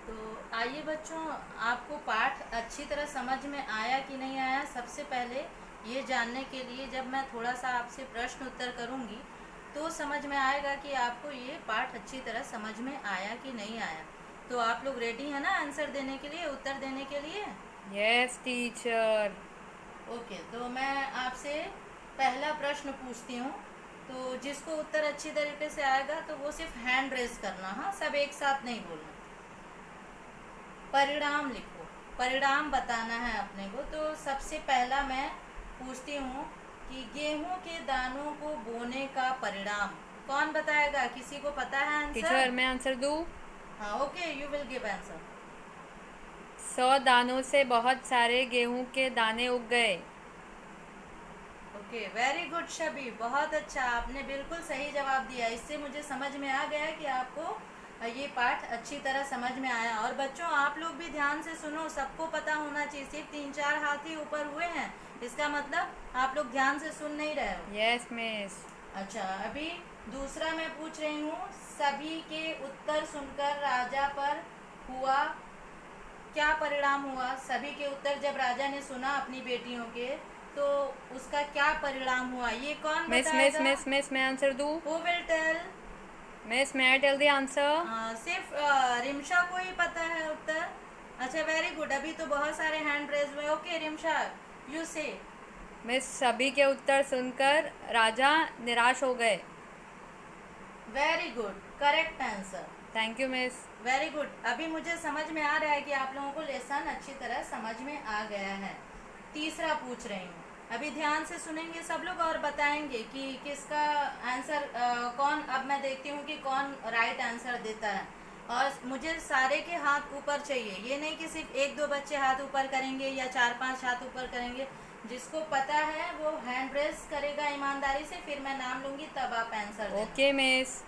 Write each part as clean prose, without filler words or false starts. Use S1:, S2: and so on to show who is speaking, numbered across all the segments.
S1: तो आइए बच्चों, आपको पाठ अच्छी तरह समझ में आया कि नहीं आया। सबसे पहले ये जानने के लिए जब मैं थोड़ा सा आपसे प्रश्न उत्तर करूंगी तो समझ में आएगा कि आपको ये पाठ अच्छी तरह समझ में आया कि नहीं आया। तो आप लोग रेडी हैं ना आंसर देने के लिए, उत्तर देने के लिए?
S2: Yes teacher.
S1: ओके, तो मैं आपसे पहला प्रश्न पूछती हूँ। तो जिसको उत्तर अच्छी तरीके से आएगा तो वो सिर्फ हैंड रेज करना, हाँ, सब एक साथ नहीं बोलना। परिणाम लिखो, परिणाम बताना है अपने को। तो सबसे पहला मैं पूछती हूँ कि गेहूं के दानों को बोने का परिणाम कौन बताएगा? किसी को पता है आंसर?
S2: टीचर मैं आंसर दूँ?
S1: हाँ, okay, you will give answer.
S2: 100 दानों से बहुत सारे गेहूं के दाने उग गए।
S1: ओके, वेरी गुड शबी, बहुत अच्छा, आपने बिल्कुल सही जवाब दिया। इससे मुझे समझ में आ गया कि आपको ये पाठ अच्छी तरह समझ में आया। और बच्चों, आप लोग भी ध्यान से सुनो, सबको पता होना चाहिए। सिर्फ 3-4 हाथ ही ऊपर हुए हैं, इसका मतलब आप लोग ध्यान से सुन नहीं रहे हो।
S2: Yes miss.
S1: अच्छा, अभी दूसरा मैं पूछ रही हूँ। सभी के उत्तर सुनकर राजा पर हुआ क्या परिणाम हुआ? सभी के उत्तर जब राजा ने सुना अपनी बेटियों के, तो उसका क्या परिणाम हुआ, ये कौन
S2: मिस मिस
S1: बताएगा?
S2: मिस मिस मैं आंसर दूँ?
S1: Who will tell?
S2: मिस मैं टेल द आंसर।
S1: सिर्फ रिमशा को ही पता है उत्तर। अच्छा, वेरी गुड, अभी तो बहुत सारे हैंड रेज हुए। ओके रिमशा, यू से।
S2: मिस सभी के उत्तर सुनकर राजा निराश हो गए।
S1: Very good, correct answer.
S2: Thank you miss.
S1: Very good, अभी मुझे समझ में आ रहा है कि आप लोगों को लेसन अच्छी तरह समझ में आ गया है। तीसरा पूछ रही हूँ, अभी ध्यान से सुनेंगे सब लोग और बताएंगे कि किसका आंसर कौन। अब मैं देखती हूँ कि कौन राइट आंसर देता है। और मुझे सारे के हाथ ऊपर चाहिए, ये नहीं कि सिर्फ 1-2 बच्चे हाथ ऊपर करेंगे या 4-5 हाथ ऊपर करेंगे। जिसको पता है वो हैंड रेस करेगा ईमानदारी से, फिर मैं नाम लूंगी तब आप आंसर देना।
S2: Okay miss.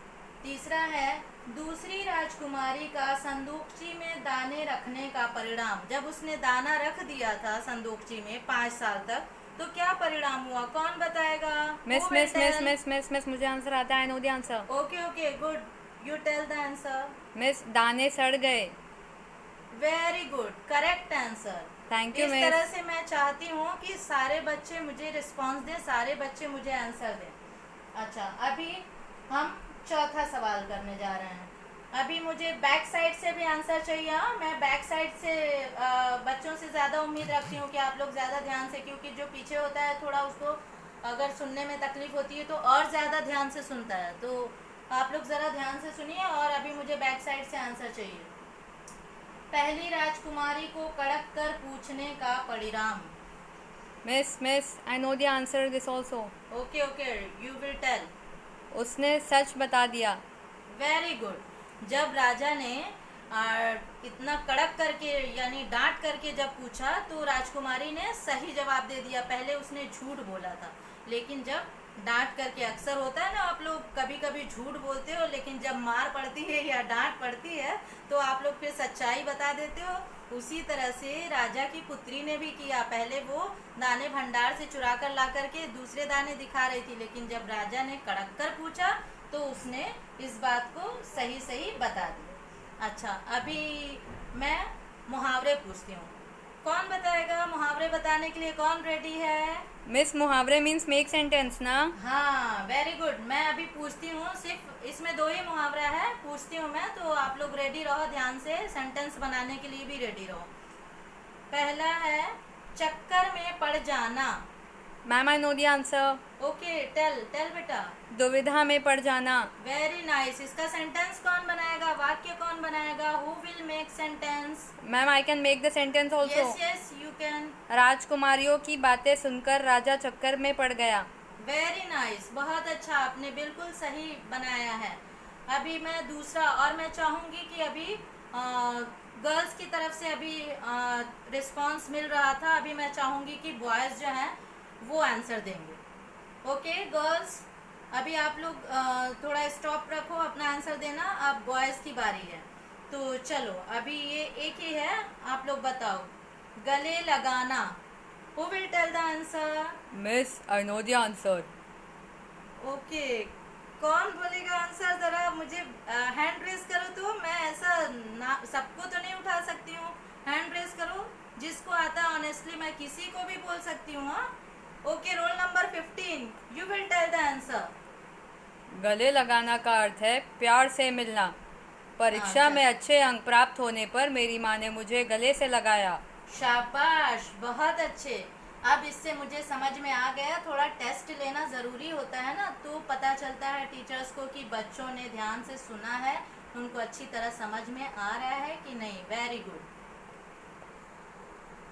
S1: तीसरा है, दूसरी राजकुमारी का संदूकची में दाने रखने का परिणाम। जब उसने दाना रख दिया था संदूकची में 5 साल तक, तो क्या परिणाम हुआ, कौन बताएगा? Who
S2: miss
S1: will
S2: miss miss
S1: tell?
S2: Miss miss miss मुझे आंसर आता है। I know the answer.
S1: Okay okay, good, you tell the answer.
S2: Miss दाने सड़ गए।
S1: Very good, correct answer.
S2: Thank you
S1: इस
S2: मिस।
S1: तरह से मैं चाहती हूँ कि सारे बच्चे मुझे रिस्पांस दें, सारे बच्चे मुझे आंसर दें। अच्छा, अभी हम चौथा सवाल करने जा रहे हैं। अभी मुझे बैक साइड से भी आंसर चाहिए। हाँ, मैं बैक साइड से बच्चों से ज़्यादा उम्मीद रखती हूँ कि आप लोग ज़्यादा ध्यान से, क्योंकि जो पीछे होता है थोड़ा उसको अगर सुनने में तकलीफ होती है तो और ज़्यादा ध्यान से सुनता है। तो आप लोग ज़रा ध्यान से सुनिए और अभी मुझे बैक साइड से आंसर चाहिए। पहली राजकुमारी को कड़क कर पूछने का परिणाम।
S2: Miss miss I know the answer this also.
S1: Okay okay, you will tell.
S2: उसने सच बता दिया।
S1: वेरी गुड, जब राजा ने इतना कड़क करके यानी डांट करके जब पूछा तो राजकुमारी ने सही जवाब दे दिया। पहले उसने झूठ बोला था, लेकिन जब डांट करके, अक्सर होता है ना, आप लोग कभी कभी झूठ बोलते हो लेकिन जब मार पड़ती है या डांट पड़ती है तो आप लोग फिर सच्चाई बता देते हो। उसी तरह से राजा की पुत्री ने भी किया। पहले वो दाने भंडार से चुरा कर ला करके दूसरे दाने दिखा रही थी, लेकिन जब राजा ने कड़क कर पूछा तो उसने इस बात को सही सही बता दिया। अच्छा, अभी मैं मुहावरे पूछती हूँ। कौन बताएगा मुहावरे बताने के लिए, कौन रेडी है?
S2: मिस मुहावरे मीन्स मेक सेंटेंस ना?
S1: हाँ, वेरी गुड, मैं अभी पूछती हूँ, सिर्फ इसमें 2 ही मुहावरा है, पूछती हूँ मैं, तो आप लोग रेडी रहो, ध्यान से सेंटेंस बनाने के लिए भी रेडी रहो। पहला है, चक्कर में पड़ जाना।
S2: Ma'am I know the answer.
S1: Okay, tell tell बेटा।
S2: दुविधा में पड़ जाना।
S1: वेरी नाइस, इसका सेंटेंस कौन बनाएगा, वाक्य कौन बनाएगा? Who will make sentence?
S2: Ma'am I can make the sentence also.
S1: Yes yes, you can.
S2: राजकुमारियों की बातें सुनकर राजा चक्कर में पड़ गया।
S1: वेरी नाइस, बहुत अच्छा, आपने बिल्कुल सही बनाया है। अभी मैं दूसरा, और मैं चाहूंगी कि अभी गर्ल्स की तरफ से अभी रिस्पांस मिल रहा था, अभी मैं चाहूंगी कि बॉयज़ जो हैं वो आंसर देंगे। ओके गर्ल्स, अभी आप लोग थोड़ा स्टॉप रखो अपना आंसर देना, अब बॉयज़ की बारी है। तो चलो, अभी ये एक ही है, आप लोग बताओ। गले लगाना। Who will tell the answer?
S2: Miss I know the answer.
S1: Okay, कौन बोलेगा आंसर? जरा मुझे हैंड रेज करो तो मैं ऐसा ना, सबको तो नहीं ऑनेस्टली मैं किसी को भी बोल सकती हूँ। हाँ, okay, roll number 15, you will tell the answer.
S2: गले लगाना का अर्थ है प्यार से मिलना। परीक्षा में अच्छे अंक प्राप्त होने पर मेरी माँ ने मुझे गले से लगाया।
S1: शाबाश, बहुत अच्छे। अब इससे मुझे समझ में आ गया, थोड़ा टेस्ट लेना ज़रूरी होता है ना, तो पता चलता है टीचर्स को कि बच्चों ने ध्यान से सुना है, उनको अच्छी तरह समझ में आ रहा है कि नहीं। Very good.